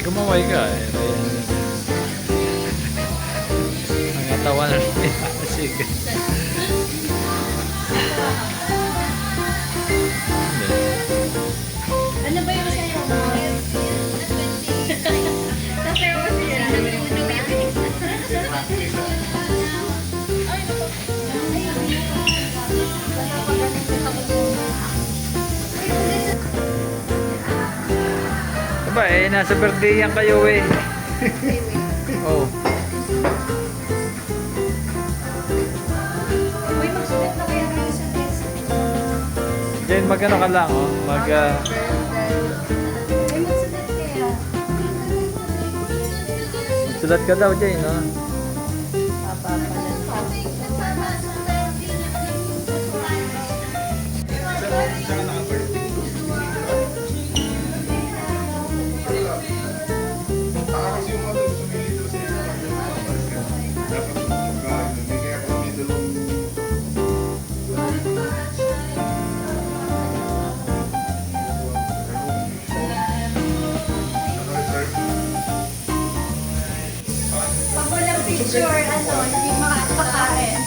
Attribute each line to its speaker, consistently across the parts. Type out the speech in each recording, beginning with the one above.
Speaker 1: Kumaway ka eh. Ang katawan na sige.
Speaker 2: Ano ba yung sa'yo mo? Sasayo mo siya.
Speaker 1: Diba eh, nasa birthday yan kayo eh. Oh.
Speaker 2: Uy, magsulat na kaya kayo sa test.
Speaker 1: Yan, mag-ano ka lang oh.
Speaker 2: Uy, magsulat kaya.
Speaker 1: Magsulat ka daw dyan, no?
Speaker 2: Pag walang picture, ano, hindi makakakain.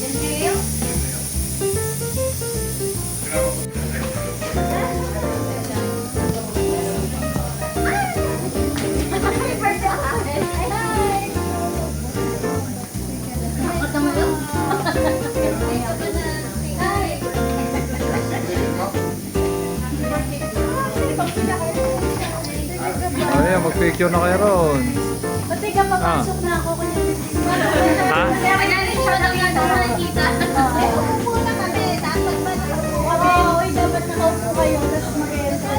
Speaker 2: Yan kayo?
Speaker 1: Ayan, mag-picture na kayo ron.
Speaker 2: Pati ka papasok na ako kanya.
Speaker 1: Ha?
Speaker 2: Kaya kanalit siya na nga daw nakikita. Ay, upo na kami. Dapat ba na? Oo, dapat nakaupo kayo. Tapos mag-enter.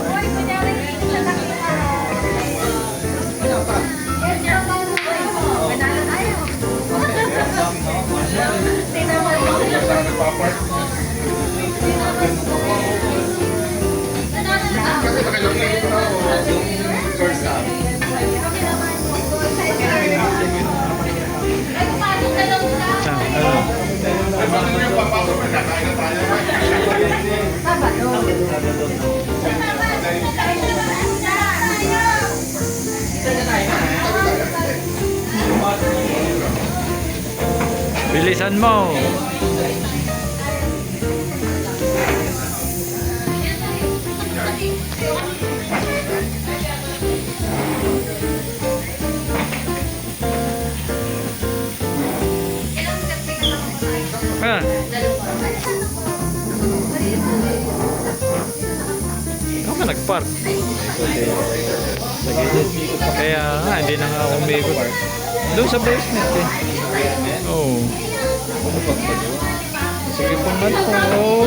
Speaker 2: Uy, kunyari dito siya nakita. Yes, yung mga manalo tayo. Tingnan mo.
Speaker 1: Bilisan mo. Ah. Ako ka nag-park. Kaya nga, hindi na nga ako umikot. Doon sa basement eh. Oo. Sige pang ano. Oo.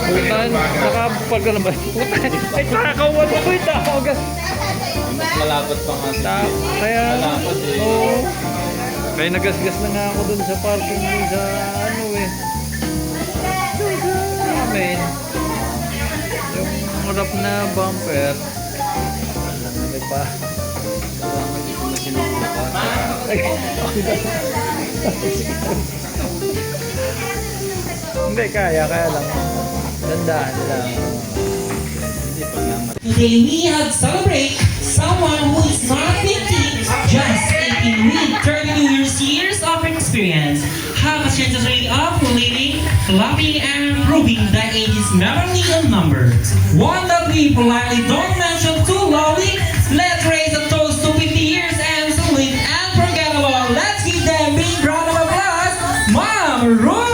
Speaker 1: Putan. Nakapag ka naman. Putan. Ay, takawan mo ko yung takawan.
Speaker 3: Mas malapot pa nga.
Speaker 1: Kaya,
Speaker 3: Malapot eh.
Speaker 1: oo. Kaya nagasgas na nga ako dun sa parking dun sa ano eh. Amen. Yung harap na bumper. Ano pa? Ay, hindi, kaya lang. Dandaan lang.
Speaker 4: Today we have celebrate someone who is not 50, just 18 with 32 years of experience. Have a century of living, loving, and proving that age is merely a number. One that we politely don't mention too loudly. Let's raise a toast to 50 years and salute and unforgettable. Let's give them a big round of applause, Mom Ruth!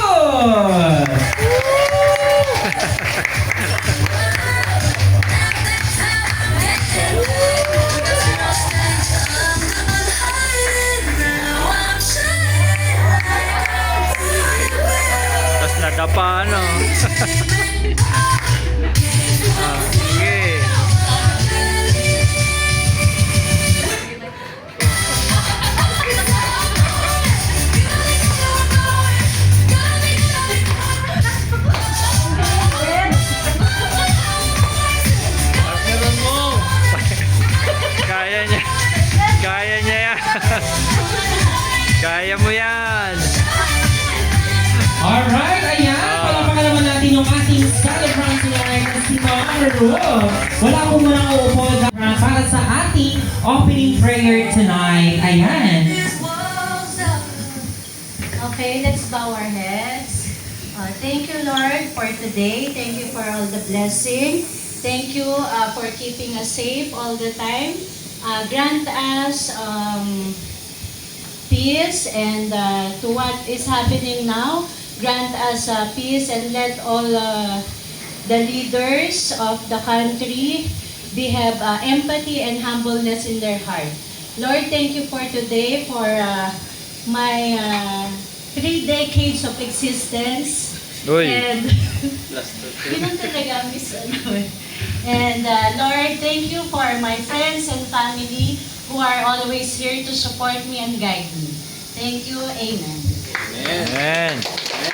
Speaker 1: Tapos nadapa ano. Sige. Kaya niya. Kaya niya yan. Kaya mo yan.
Speaker 4: Alright, ayan. Palamakan naman natin natin yung ating celebrant tonight na si Mama Ruth. Wala po muna uupo para sa ating opening prayer tonight. Ayan.
Speaker 2: Okay, let's bow our heads. Thank you, Lord, for today. Thank you for all the blessing. Thank you for keeping us safe all the time. Grant us peace, and to what is happening now, grant us peace, and let all the leaders of the country have empathy and humbleness in their heart. Lord, thank you for today, for my 3 decades of existence.
Speaker 1: Uy.
Speaker 2: And yun ang talaga, miss ano eh. And Lord, thank you for my friends and family who are always here to support me and guide me. Thank you. Amen.
Speaker 1: Amen.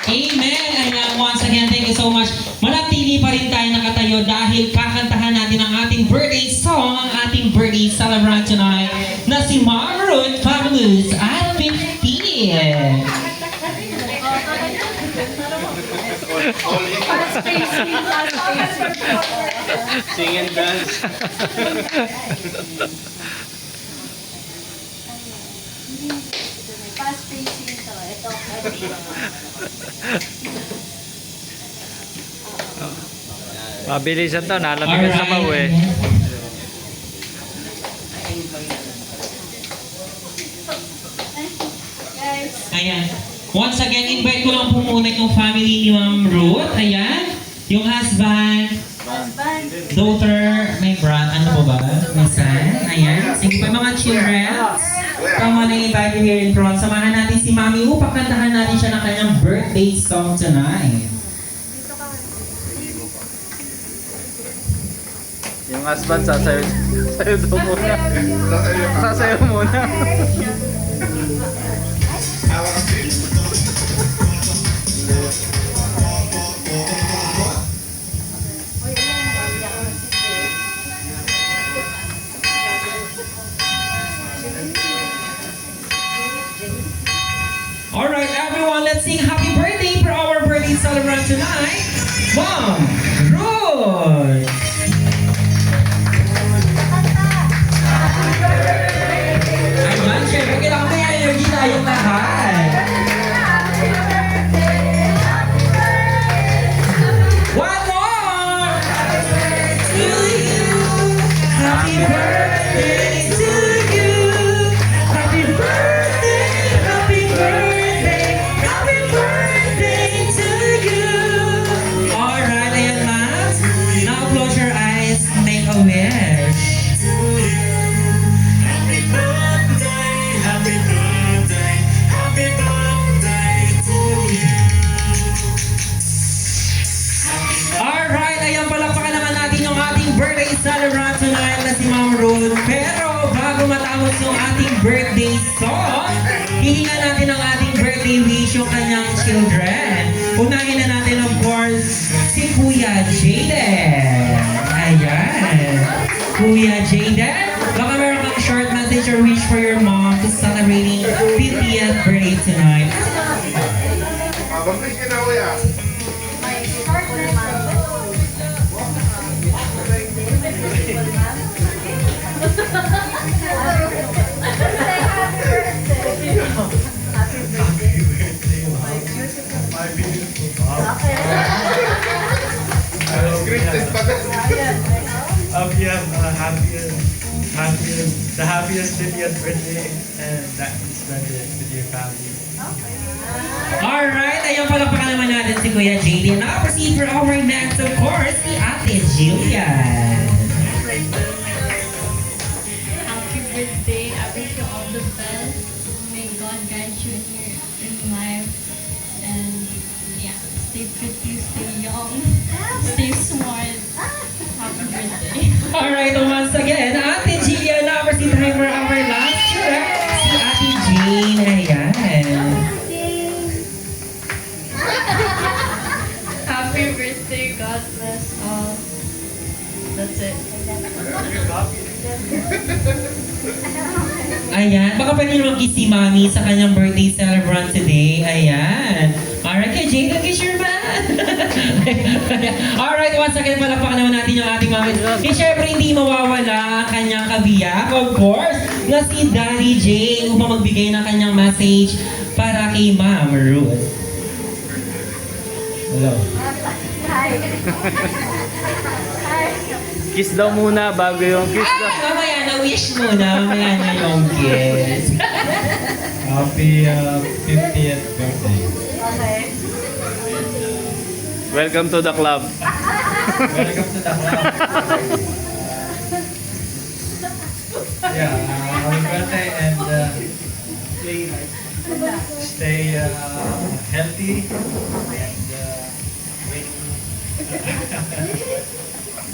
Speaker 4: Amen! Ayan, once again, thank you so much. Manatili pa rin tayo nakatayo dahil kakantahan natin ang ating birthday song, ang ating birthday celebrant tonight na si Mama Ruth Fabulous at 50.
Speaker 2: Fast pacing, fast pacing.
Speaker 3: Sing and dance.
Speaker 2: Fast pacing to. Ito.
Speaker 1: Mabilisan to, nalamig sa maw eh.
Speaker 2: Guys,
Speaker 4: Ayan. Once again, invite ko lang po muna yung family ni Ma'am Ruth. Ayan. Yung husband,
Speaker 2: husband.
Speaker 4: daughter, may ano po ba? May son. Ayan. Sige pa mga children. Come on and invite you here in front. Samahan natin si Mami upang kantahan natin siya ng kanyang birthday song tonight.
Speaker 3: Yung husband, sasayo daw muna. Sasayo muna.
Speaker 4: Alright, everyone, let's sing happy birthday for our birthday celebrant tonight, Mom Ruth! Ayan, syempre, kailangan may energy tayong lahat. One more! To you, happy birthday to you, happy birthday, happy birthday, happy birthday to you. Alright, ayan, Max. Now close your eyes, make a wish. Alright, ayan, palakpakan naman natin yung ating birthday celebrant tonight na si Ma'am Ruth. Pero bago matapos yung ating birthday song, hihinga natin ang ating birthday wish yung kanyang children. Unahin na natin, of course, si Kuya Jaden. Ayan. Kuya Jaden, baka meron kang short message or wish for your mom to celebrating 50th birthday tonight.
Speaker 2: My short
Speaker 5: You have the happiest 50th birthday, and that you spend it with your family.
Speaker 4: Alright, ayun palakpakan naman natin si Kuya JD. Now proceed for our next, of course, si Ate Jillian.
Speaker 6: Happy birthday. I wish you all the best. May God guide you in life. And yeah, stay pretty, stay young, stay smart. Happy birthday.
Speaker 4: Alright, once again, Ate Jillian. Now proceed time for our last track, si Ate Jane. Ayan.
Speaker 6: Happy birthday. God bless all. That's it.
Speaker 4: Ayan, baka pwede naman kiss si Mami sa kanyang birthday celebrant today. Ayan. Alright, kay Jane, kiss your man. Alright, once again, palakpakan naman natin yung ating mami. Eh, syempre, hindi mawawala ang kanyang kabiyak, of course, na si Daddy J upang magbigay ng kanyang message para kay Ma'am Ruth. Hello.
Speaker 2: Hi. Hi.
Speaker 3: Kiss daw muna bago yung kiss daw.
Speaker 4: Mamaya na wish muna, mamaya na yung kiss.
Speaker 5: Happy 50th birthday.
Speaker 2: Okay.
Speaker 3: Welcome to the club.
Speaker 5: Welcome to the club. Yeah, happy birthday and stay healthy and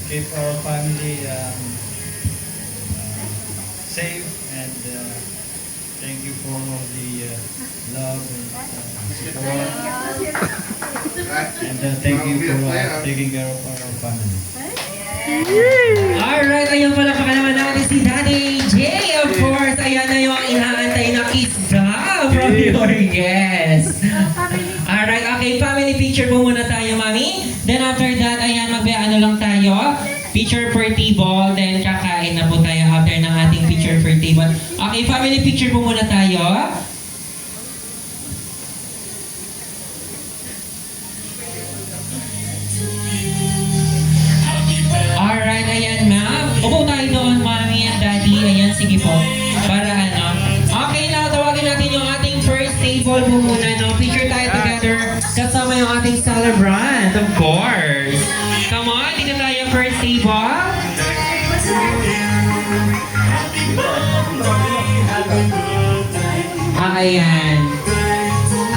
Speaker 5: keep our family safe and thank you for all the love and support and thank you for taking care of our family.
Speaker 4: Alright, ayun pala pa naman natin si Daddy J. Of course, ayan na yung inaantay na kiss daw from your guest. Alright, okay, family picture po muna tayo, Mami. Then after that, ayan, magbayano lang tayo. Picture per table, then kakain na po tayo after ng ating picture per table. Okay, family picture po muna tayo. Alright, ayan ma'am. Upo tayo doon, Mami and Daddy. Ayan, sige po. Para ano. Okay na, tawagin natin yung ating first table po muna, no? Picture tayo together kasama yung ating celebrant, of course. Come on, dito tayo first table. Ayan.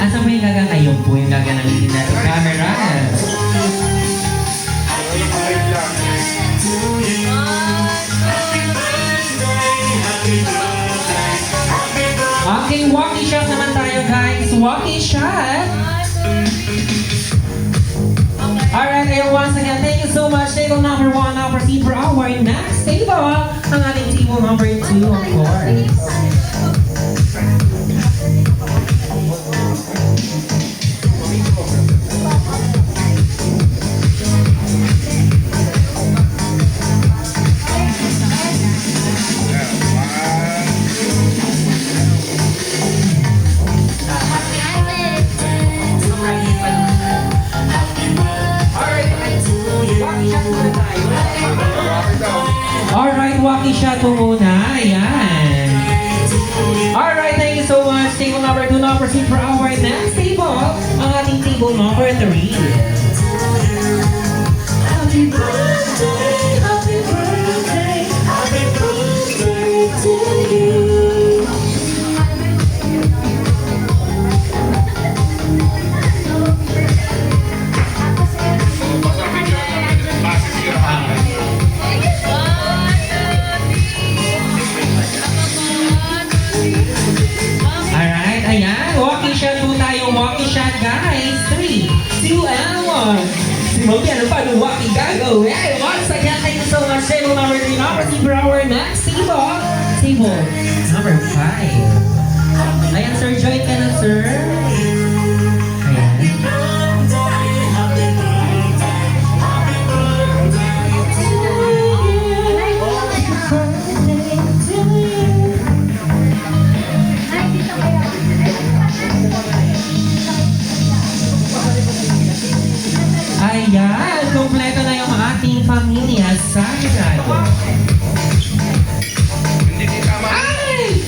Speaker 4: Asa mo yung gagang? Ayun po yung gagang ng camera. Okay, walkie shot naman tayo, guys. Walkie shot. Alright, and once again, thank you so much. Table number 1, now proceed for our next table. Ang ating table number 2, of course. Alright, walkie shot po muna. Ayan. Alright, thank you so much. Table number 2, now proceed for our next table. Ang ating table number 3. Happy birthday, happy birthday, happy birthday to you. Alright, ayan. Walking shot po tayo. Walking shot, guys. 3, 2, and 1. Si Mogi, ano pa? No walking gago. Hey, once again, thank you so much. Table number 3. Now proceed for our next table. Table number 5. Ayan, sir. Join ka na, sir. Ayan. Ayan, kompleto na yung ating pamilya sa Chicago. Ay!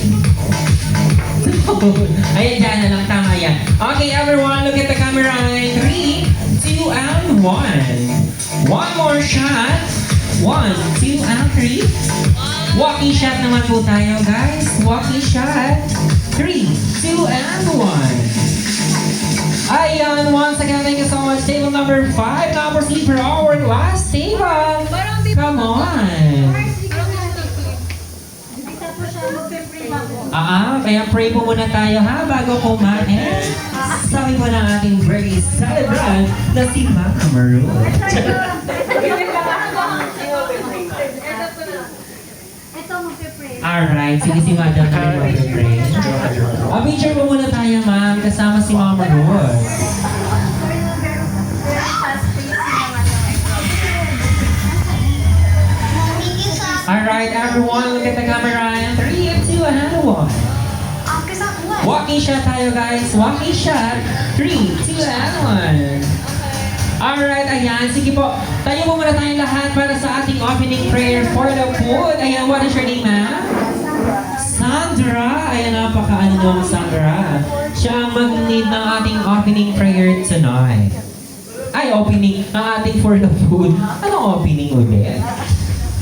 Speaker 4: Ayan, dyan na lang, tama yan. Okay, everyone, look at the camera. 3, 2, and 1. One more shot. 1, 2, and 3. Walking shot naman po tayo, guys. Walking shot. 3, 2, and 1. Ayan, once again, thank you so much. Table number 5. Now proceed for our last table. Come on. Kaya pray po muna tayo ha, bago kumain. Sabi po ng ating birthday celebrant na si Mama Ruth. Alright, sige si Madam na rin mag-pray. Picture po muna tayo, ma'am, kasama si Mama Ruth. everyone. Look at the camera. 3, 2, and 1. Walking shot tayo guys. Walking shot. 3, 2, and 1. Alright, ayan. Sige po. Tayo po muna tayong lahat para sa ating opening prayer for the food. Ayan, what is your name, ma'am? Sandra. Ayan, napaka-ano naman Sandra. Siya ang mag-lead ng ating opening prayer tonight. Ay, opening. Ang ating for the food. Anong opening ulit?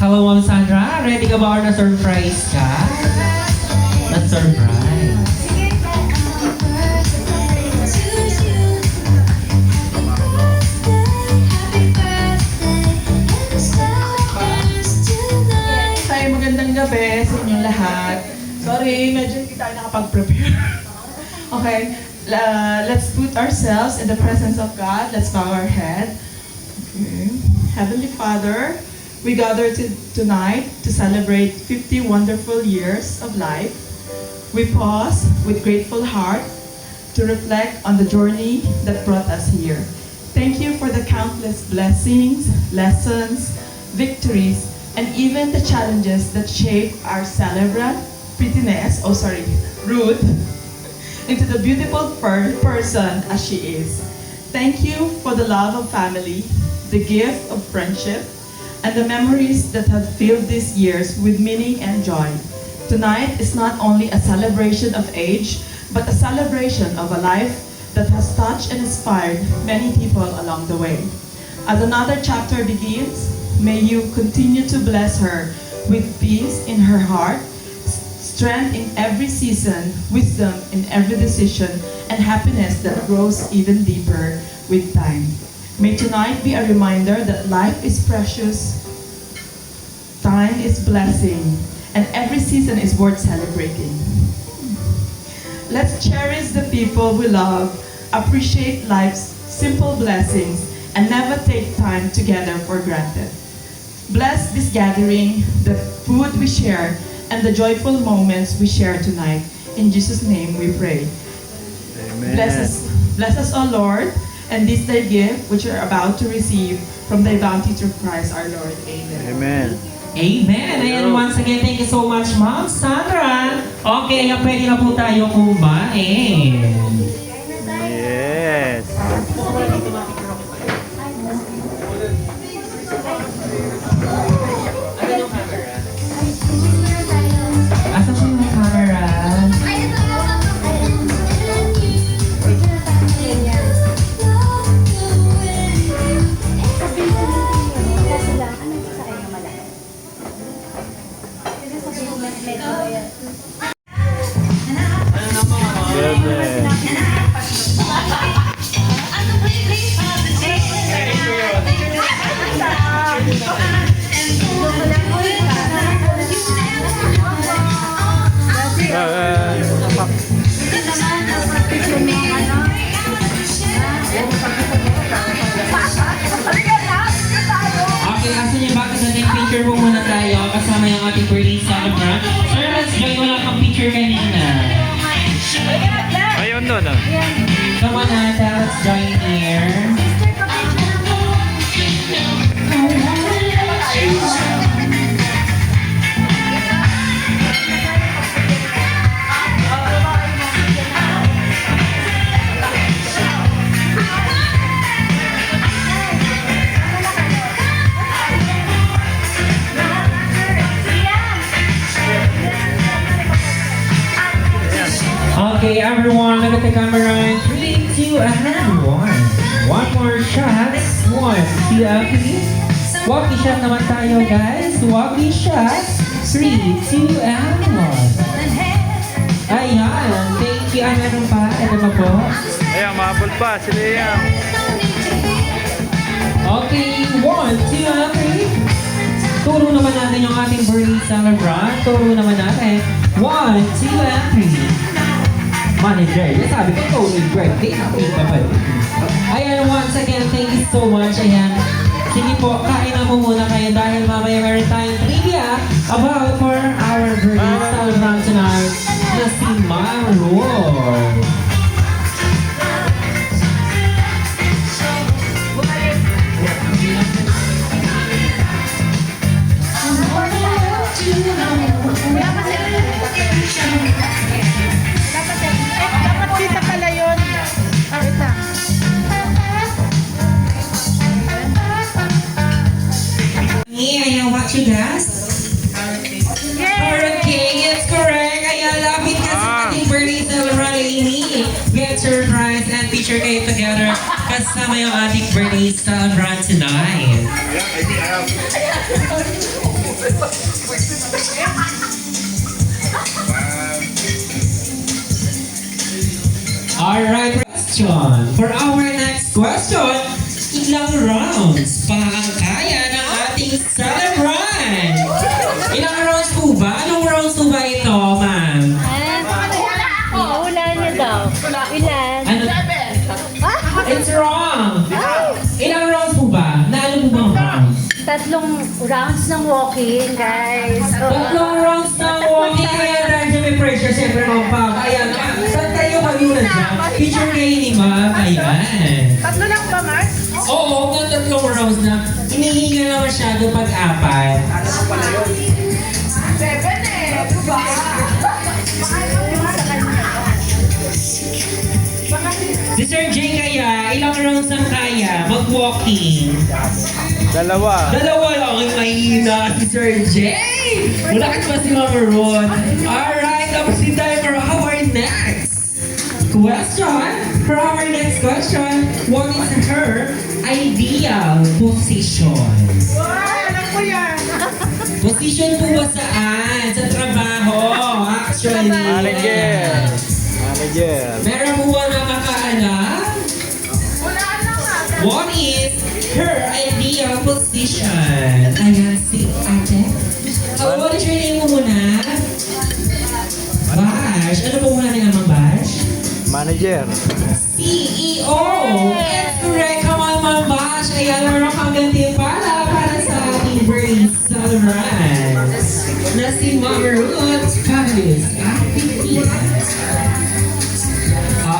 Speaker 4: Hello, Ma'am Sandra. Ready ka ba or na-surprise ka? Na-surprise.
Speaker 7: Hi, magandang gabi sa inyong lahat. Sorry, medyo hindi tayo nakapag-prepare. Okay, let's put ourselves in the presence of God. Let's bow our head. Okay. Heavenly Father, we gather tonight to celebrate 50 wonderful years of life. We pause with grateful heart to reflect on the journey that brought us here. Thank you for the countless blessings, lessons, victories, and even the challenges that shape our celebrant, Ruth, into the beautiful person as she is. Thank you for the love of family, the gift of friendship, and the memories that have filled these years with meaning and joy. Tonight is not only a celebration of age, but a celebration of a life that has touched and inspired many people along the way. As another chapter begins, may you continue to bless her with peace in her heart, strength in every season, wisdom in every decision, and happiness that grows even deeper with time. May tonight be a reminder that life is precious, time is blessing, and every season is worth celebrating. Let's cherish the people we love, appreciate life's simple blessings, and never take time together for granted. Bless this gathering, the food we share, and the joyful moments we share tonight. In Jesus' name we pray.
Speaker 3: Amen.
Speaker 7: Bless us, O Lord, and this thy gift which we are about to receive from thy bounty through Christ our Lord. Amen.
Speaker 3: Amen.
Speaker 4: Amen. Ayan, once again, thank you so much, Ma'am Sandra. Okay, ayan, pwede na po tayo kumain.
Speaker 3: Yes.
Speaker 4: Asan po yung camera?
Speaker 3: Goodness.
Speaker 4: Okay, asan yung bakit natin picture po muna tayo kasama yung ating birthday celebrant. Sir, let's join. Wala kang picture kanina.
Speaker 3: Ayun doon ah.
Speaker 4: Come on, Ate, let's join here. Okay, everyone, look at the camera. 3, 2, and 1. One more shot. 1, 2, and 3. Walkie shot naman tayo, guys. Walkie shot. 3, 2, and 1. Ayan, thank you. Ah, meron pa. Ito na po.
Speaker 3: Ayan, mahabol pa. Sila yan.
Speaker 4: Okay, 1, 2, and 3. Turo naman natin yung ating birthday celebrant. Turo naman natin. 1, 2, and 3. Manager, sabi ko, Tony birthday, happy pa ba? Ayan, once again, thank you so much. Ayan, sige po, kain na po muna kayo dahil mamaya meron tayong trivia about for our birthday celebrant tonight na si Marlon. get surprise and picture kayo together kasama yung ating birthday celebrant tonight. Alright, question. For our next question, ilang rounds pa ang kaya ng ating celebrant? Ilang rounds po ba? Anong rounds po ba ito, ma'am?
Speaker 2: Hula niya daw. Ilan?
Speaker 4: Ano? It's wrong! Ilang rounds po ba? Naano po bang rounds?
Speaker 2: 3 rounds ng walking, guys.
Speaker 4: Tatlong rounds na walking. Kaya dahil may pressure, siyempre mapag. Ayan, saan kayo kami na dyan? Picture kayo ni ma'am. Ayan.
Speaker 2: 3 lang ba, Mark?
Speaker 4: Oo, ng tatlong rounds na. Hinihinga na masyado pag-apat.
Speaker 2: 7 eh. Diba?
Speaker 4: Si Sir Jay kaya, ilang rounds ang kaya? Mag-walking.
Speaker 3: Dalawa.
Speaker 4: Dalawa lang ang mahina si Sir Jay. Wala ka pa si Mama Ron. Alright, tapos si tayo for our next question. For our next question, what is her ideal position?
Speaker 2: Alam ko yan.
Speaker 4: Position po ba saan? Sa trabaho, actually.
Speaker 3: Manager. Manager.
Speaker 4: Meron po ba nakakaalam? What is her ideal position? Ayan si ate. What is your name mo muna? Bash. Ano po muna ni Amang Bash?
Speaker 3: Manager.
Speaker 4: CEO! That's correct. Come on, Ma'am Bash. Ayan, meron kang gantimpala para sa ating brain celebrant. Na si Ma'am Ruth Fabulous Activities.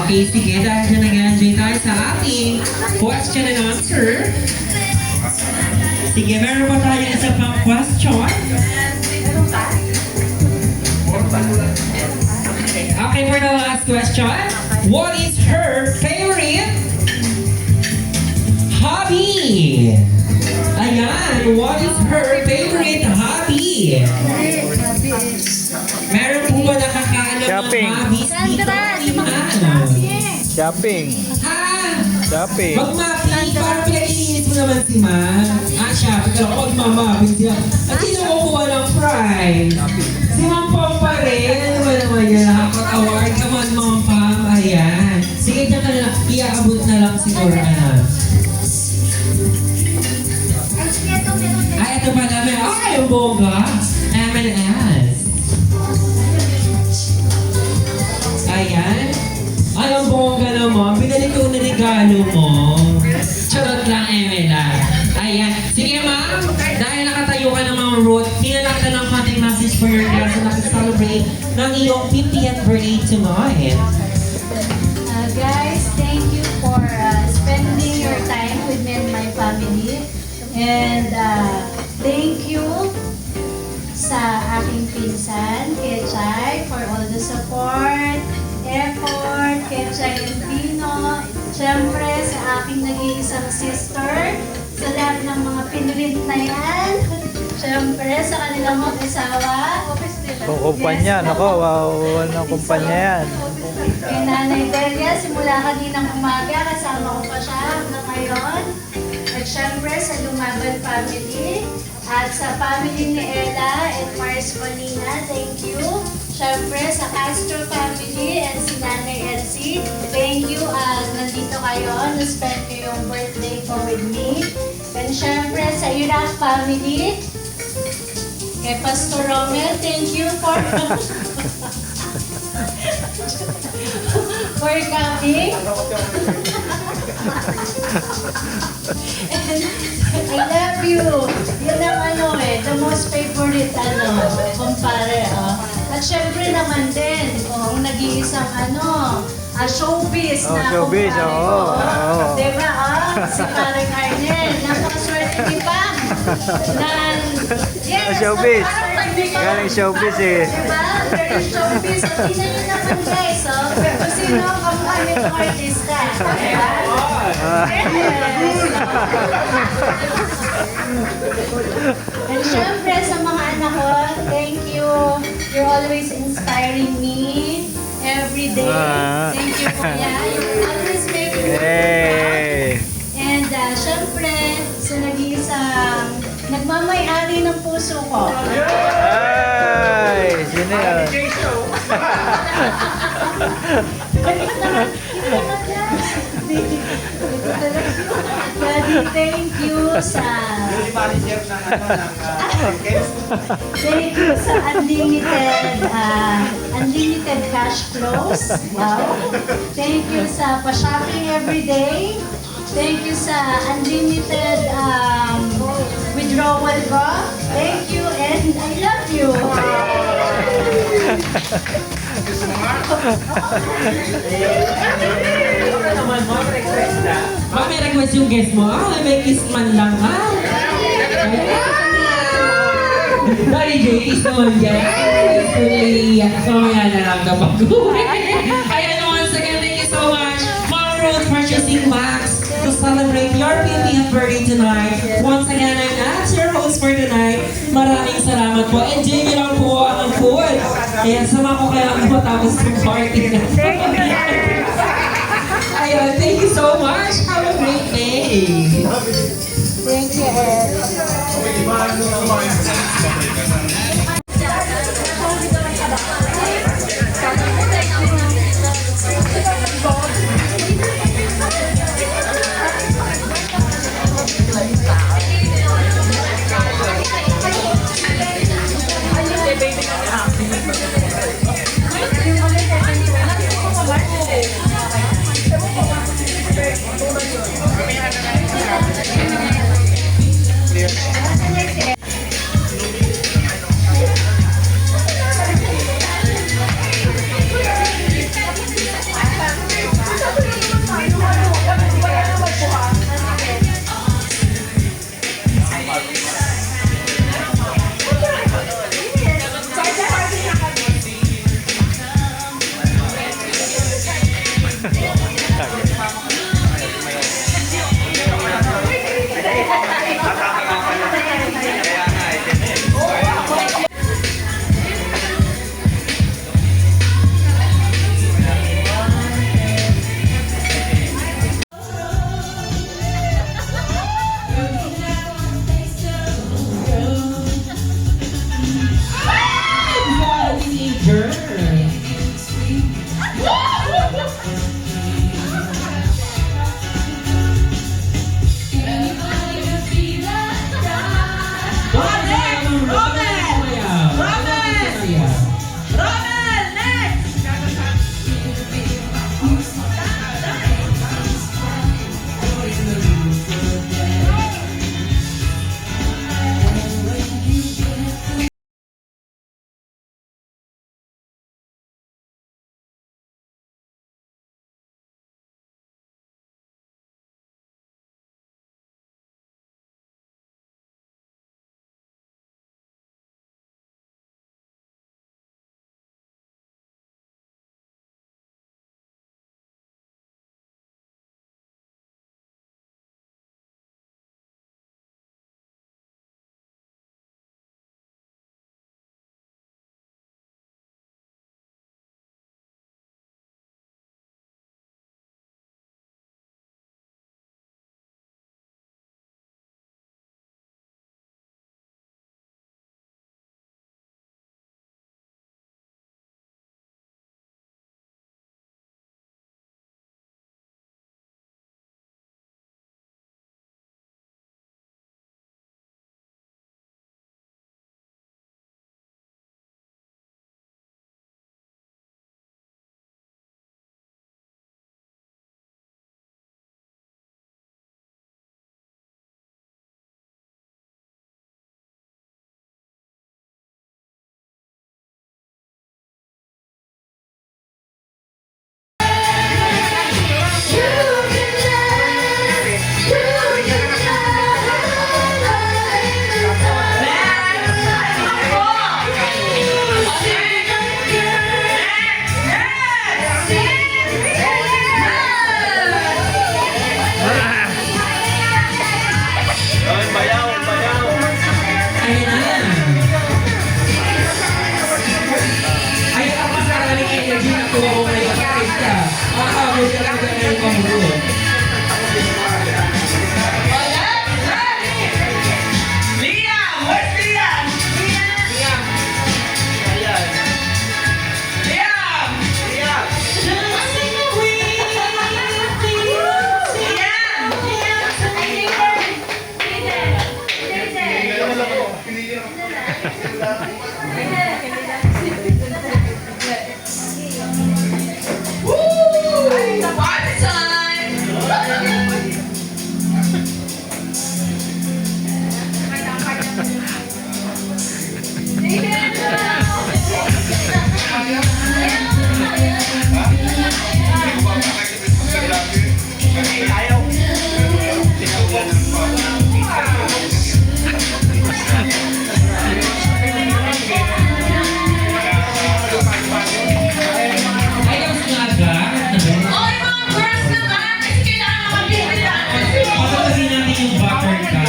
Speaker 4: Okay, sige. Dahil dyan nag-enjoy tayo sa ating question and answer. Sige, meron pa tayo isa pang question. Okay, for the last question. What is her favorite hobby? Ayan, what is her favorite hobby? Meron po ba nakakaalam
Speaker 3: Shopping.
Speaker 4: ng hobbies dito?
Speaker 3: Shopping.
Speaker 4: Ha?
Speaker 3: Shopping.
Speaker 4: Mag-mapping, parang pinag-ininis mo naman si Ma. Shopping ka lang, mag-mapping siya. At sino kukuha ng prize? Si Ma'am Pam pa rin. Ano ba naman yan? Nakaka-award. Come on, Ma'am Pam. Ayan. Sige, dyan ka na lang. Iaabot na lang siguro. Ay, ito pala. Ay, ang bongga. M&S. Ayan. Ay, ang bongga naman. Binalik ko na regalo mo. Charot lang, Emela. Ayan. Sige, ma'am. Dahil nakatayo ka ng mga road, hinalak ka ng konting message for your guests na nakaselebrate ng iyong 50th birthday tonight.
Speaker 2: Guys, thank you for spending your time with me and my family. And thank you sa aking pinsan, Kechay, for all the support, effort, Kechay and Pino. Siyempre, sa aking nag-iisang sister, sa lahat ng mga pinrint na yan. Siyempre, sa kanilang mag-asawa.
Speaker 3: Kung kumpanya, nako, wow, anong kumpanya yan?
Speaker 2: Kay Nanay Delia, simula kaninang umaga, kasama ko pa siya hanggang ngayon. At syempre sa Lumaban family, at sa family ni Ella and Mars Molina, thank you. Syempre sa Castro family and si Nanay Elsie, thank you. Nandito kayo, na-spend nyo yung birthday ko with me. And syempre sa Iraq family, kay Pastor Romel, thank you for for coming. And I love you. Yun ang the most favorite kumpare. At syempre naman din, ang nag-iisang showbiz na
Speaker 3: showbiz,
Speaker 2: kumpare
Speaker 3: oo,
Speaker 2: ko.
Speaker 3: oo.
Speaker 2: Diba, si Karen Arnel. Napakaswerte ni Pam. Yes,
Speaker 3: Showbiz.
Speaker 2: napakaswerte ni Pam.
Speaker 3: Galing showbiz eh.
Speaker 2: Diba? Very showbiz. At tingnan nyo naman guys, kung sino ang kamukha nitong artista. Diba? And syempre sa mga anak ko, thank you. You're always inspiring me. every day.
Speaker 3: Ah.
Speaker 2: Thank you for that. You always make me proud.
Speaker 3: Hey!
Speaker 2: And syempre, sa nag-iisang nagmamay-ari ng puso ko.
Speaker 3: Ay! Sino yun?
Speaker 2: Daddy, thank you sa unlimited cash flows. Wow. Thank you sa pa-shopping every day. Thank you sa unlimited withdrawal ko. Thank you and I love you.
Speaker 4: Ma'am, may request yung guest mo. May kiss man lang, ha? Daddy J, kiss naman dyan. Mamaya na lang kapag Ayan, once again, thank you so much. Mom Road Purchasing Max to celebrate your 50th birthday tonight. Once again, I'm as your host for tonight. Maraming salamat po. Enjoy niyo lang po ang food. Ayan, sama ko kayo ang matapos ng party na. Ayun, thank you so much. Have a great day.
Speaker 2: Thank you, Ed.
Speaker 4: Ma'am Ruth. Liam! Where's Liam? Liam! Dancing with Woo! Party time! Ay, tapos nga aga.
Speaker 2: Oy, mga girls naman! Kasi kailangan makabili natin.
Speaker 4: Patatasin natin yung butter ka.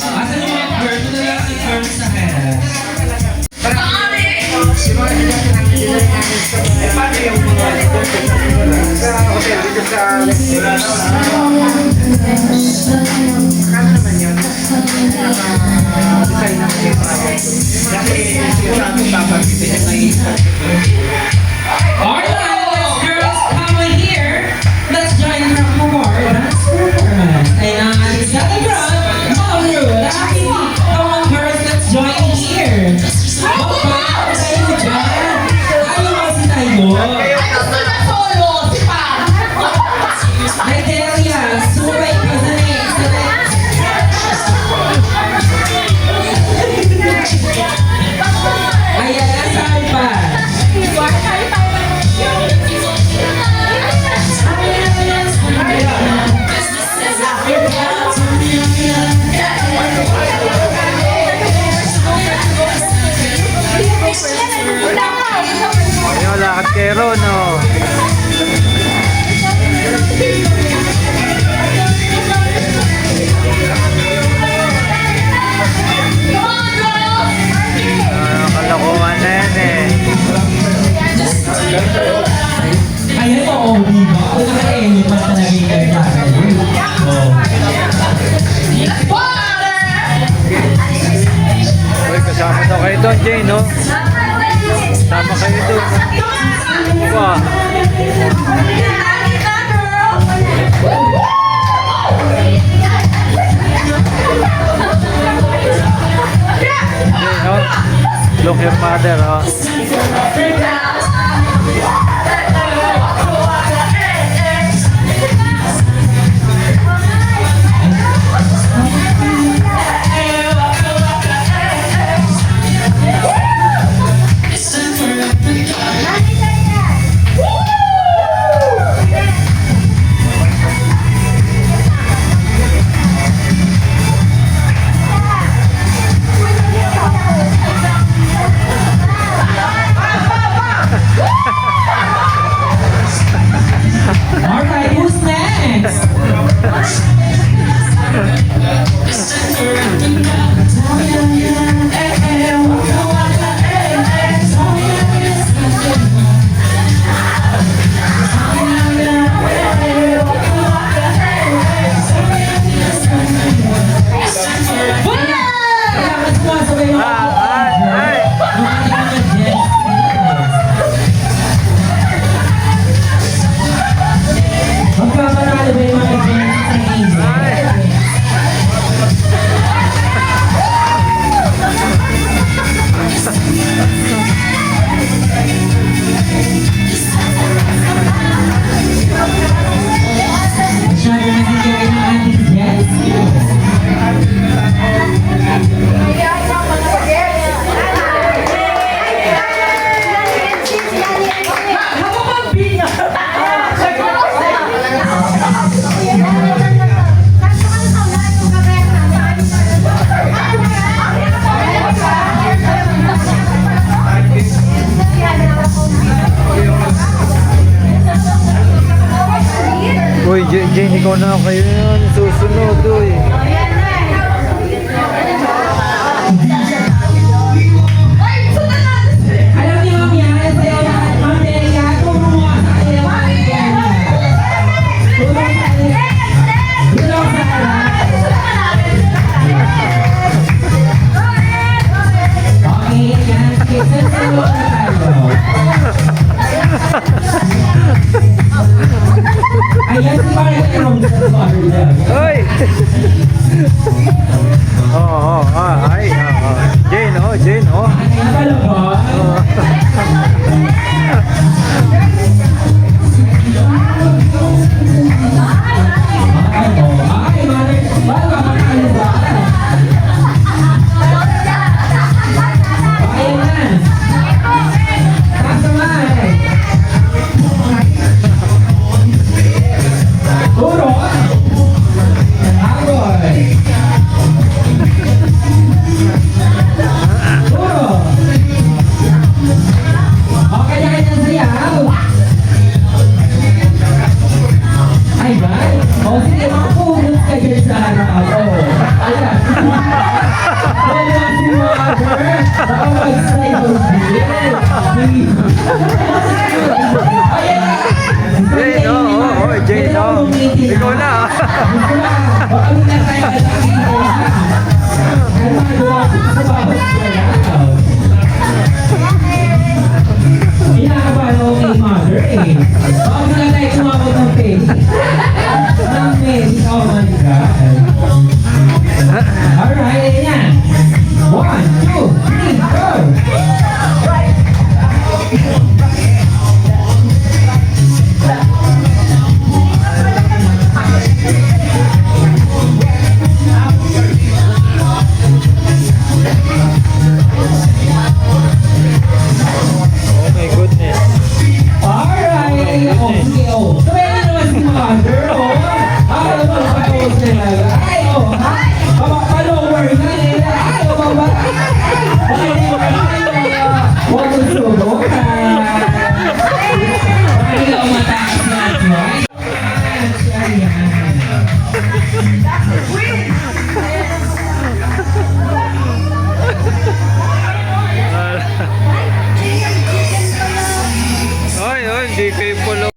Speaker 4: Asan yung mga girls? Ito na lang ang girls sa head. Alright, let's girls come on here. Let's join from more dance performance. And sa the front, Mom Ruth, Aki. Come on girls, let's join here. Baba, tayo dyan. Ayaw mo si tayo.
Speaker 2: Ay, gusto na solo! Si Pam!
Speaker 4: Ay, Delia, subay ka sa next. Ayan, saan pa?
Speaker 3: Ayun, lakad kay Ron, oh. Kalokohan na yan eh.
Speaker 4: Ayan po, oh, di ba? Kung naka-elephant talaga yung gagawin. Oh.
Speaker 3: Uy, kasama daw kayo doon, Jane, no? Kasama kayo doon. Wow. Jane, no? Look your mother, oh.
Speaker 4: Alright, who's next? Magpapanalo ba yung mga events sa Hazel? Masyado nagiging ng ating Jessie.
Speaker 3: Uy, Jane, ikaw na kayo yan. Susunod, uy.
Speaker 4: Alam niyo, Mami, ayaw sa'yo lahat. Ma'am Delia, tumuha sa kanila. Baka muna tayo lalaki ko na. Ano magawa ko sa bawat galaw? Inakabahan ako kay mother eh. Baka muna tayo tumawag ng penny. Ng penny, oh my God. Alright, ayan yan. 1, 2, 3, go!
Speaker 3: Oh my goodness.
Speaker 4: Alright! Oh, sige, oh. Sabay na naman si mother, oh. Ay, oh, pag-post nila. Ay, oh, ha? Palower na nila. Ay, oh, baba. Ay, huwag mo subo ka. Ay, oh, mataas na ito. Ay, ayan.
Speaker 3: Ay, oh, hindi kayo pala